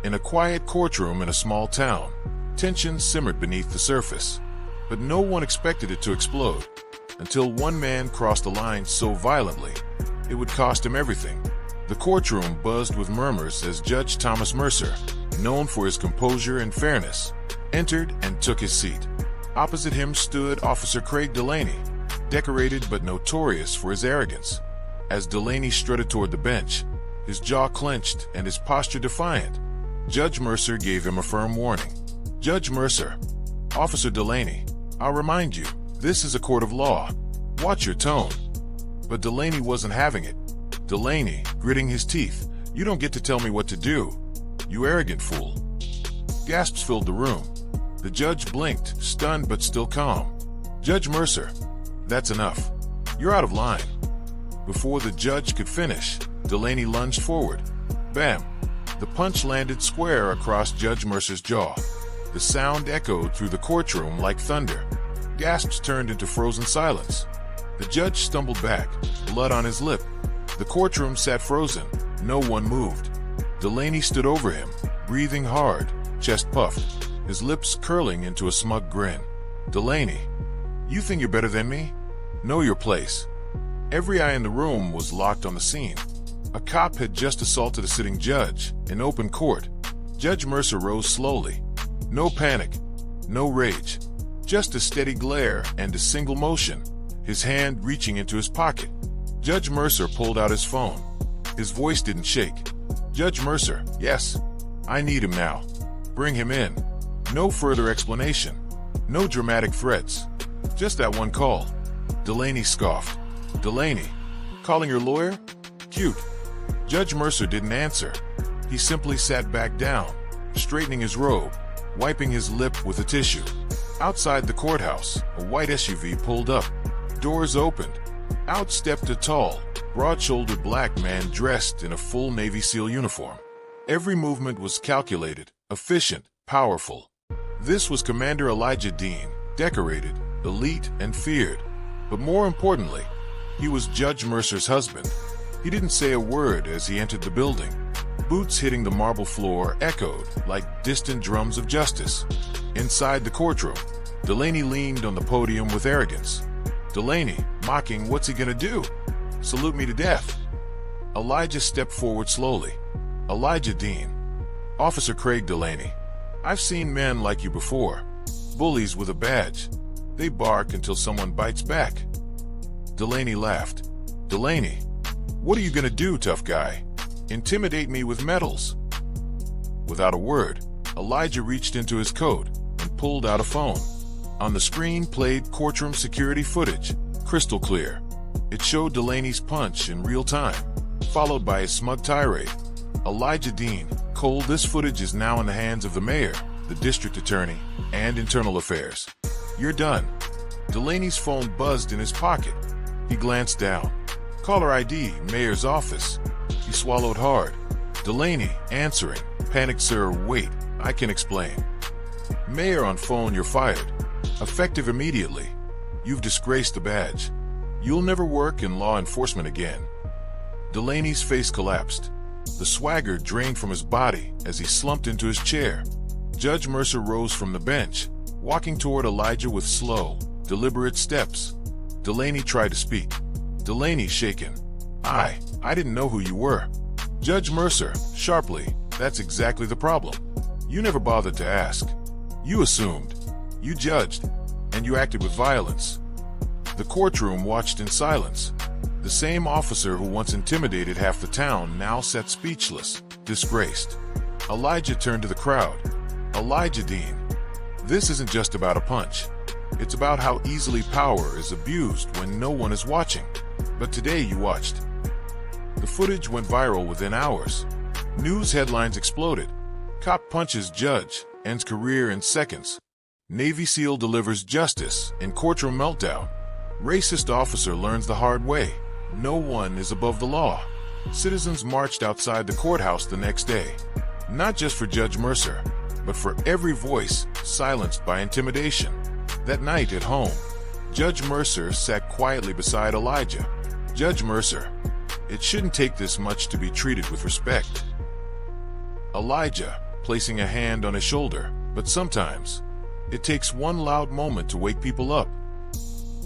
In a quiet courtroom in a small town, tension simmered beneath the surface, but no one expected it to explode, until one man crossed a line so violently, it would cost him everything. The courtroom buzzed with murmurs as Judge Thomas Mercer, known for his composure and fairness, entered and took his seat. Opposite him stood Officer Craig Delaney, decorated but notorious for his arrogance. As Delaney strutted toward the bench, his jaw clenched and his posture defiant, Judge Mercer gave him a firm warning. "Judge Mercer, Officer Delaney, I'll remind you, this is a court of law. Watch your tone." But Delaney wasn't having it. Delaney, gritting his teeth, "You don't get to tell me what to do, you arrogant fool." Gasps filled the room. The judge blinked, stunned but still calm. "Judge Mercer, that's enough. You're out of line." Before the judge could finish, Delaney lunged forward. Bam! The punch landed square across Judge Mercer's jaw. The sound echoed through the courtroom like thunder. Gasps turned into frozen silence. The judge stumbled back, blood on his lip. The courtroom sat frozen. No one moved. Delaney stood over him, breathing hard, chest puffed, his lips curling into a smug grin. "Delaney, you think you're better than me? Know your place." Every eye in the room was locked on the scene. A cop had just assaulted a sitting judge in open court. Judge Mercer rose slowly. No panic, no rage, just a steady glare and a single motion, his hand reaching into his pocket. Judge Mercer pulled out his phone. His voice didn't shake. "Judge Mercer, yes, I need him now. Bring him in." No further explanation. No dramatic threats. Just that one call. Delaney scoffed. "Delaney, calling your lawyer? Cute." Judge Mercer didn't answer. He simply sat back down, straightening his robe, wiping his lip with a tissue. Outside the courthouse, a white SUV pulled up. Doors opened. Out stepped a tall, broad-shouldered black man dressed in a full Navy SEAL uniform. Every movement was calculated, efficient, powerful. This was Commander Elijah Dean, decorated, elite, and feared. But more importantly, he was Judge Mercer's husband. He didn't say a word as he entered the building. Boots hitting the marble floor echoed like distant drums of justice. Inside the courtroom, Delaney leaned on the podium with arrogance. Delaney, mocking, "What's he gonna do? Salute me to death?" Elijah stepped forward slowly. "Elijah Dean, Officer Craig Delaney, I've seen men like you before. Bullies with a badge. They bark until someone bites back." Delaney laughed. "Delaney, what are you gonna do, tough guy? Intimidate me with medals?" Without a word, Elijah reached into his coat and pulled out a phone. On the screen played courtroom security footage, crystal clear. It showed Delaney's punch in real time, followed by a smug tirade. "Elijah Dean, Cole, this footage is now in the hands of the mayor, the district attorney, and internal affairs. You're done." Delaney's phone buzzed in his pocket. He glanced down. Caller ID, mayor's office. He swallowed hard. Delaney, answering. "Panicked, sir, wait, I can explain." "Mayor on phone, you're fired. Effective immediately. You've disgraced the badge. You'll never work in law enforcement again." Delaney's face collapsed. The swagger drained from his body as he slumped into his chair. Judge Mercer rose from the bench, walking toward Elijah with slow, deliberate steps. Delaney tried to speak. Delaney shaken. I didn't know who you were." Judge Mercer, sharply, "That's exactly the problem. You never bothered to ask. You assumed. You judged. And you acted with violence." The courtroom watched in silence. The same officer who once intimidated half the town now sat speechless, disgraced. Elijah turned to the crowd. "Elijah Dean, this isn't just about a punch. It's about how easily power is abused when no one is watching. But today you watched." The footage went viral within hours. News headlines exploded. Cop punches judge, ends career in seconds. Navy SEAL delivers justice in courtroom meltdown. Racist officer learns the hard way. No one is above the law. Citizens marched outside the courthouse the next day. Not just for Judge Mercer, but for every voice silenced by intimidation. That night at home, Judge Mercer sat quietly beside Elijah. "Judge Mercer, it shouldn't take this much to be treated with respect." "Elijah, placing a hand on his shoulder, but sometimes it takes one loud moment to wake people up.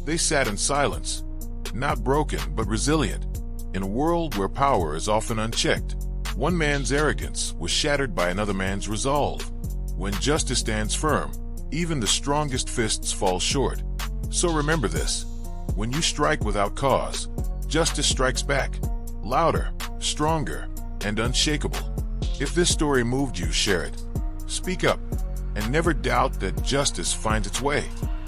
They sat in silence, not broken but resilient. In a world where power is often unchecked, one man's arrogance was shattered by another man's resolve. When justice stands firm, even the strongest fists fall short. So remember this: when you strike without cause, justice strikes back, louder, stronger, and unshakable. If this story moved you, share it. Speak up, and never doubt that justice finds its way.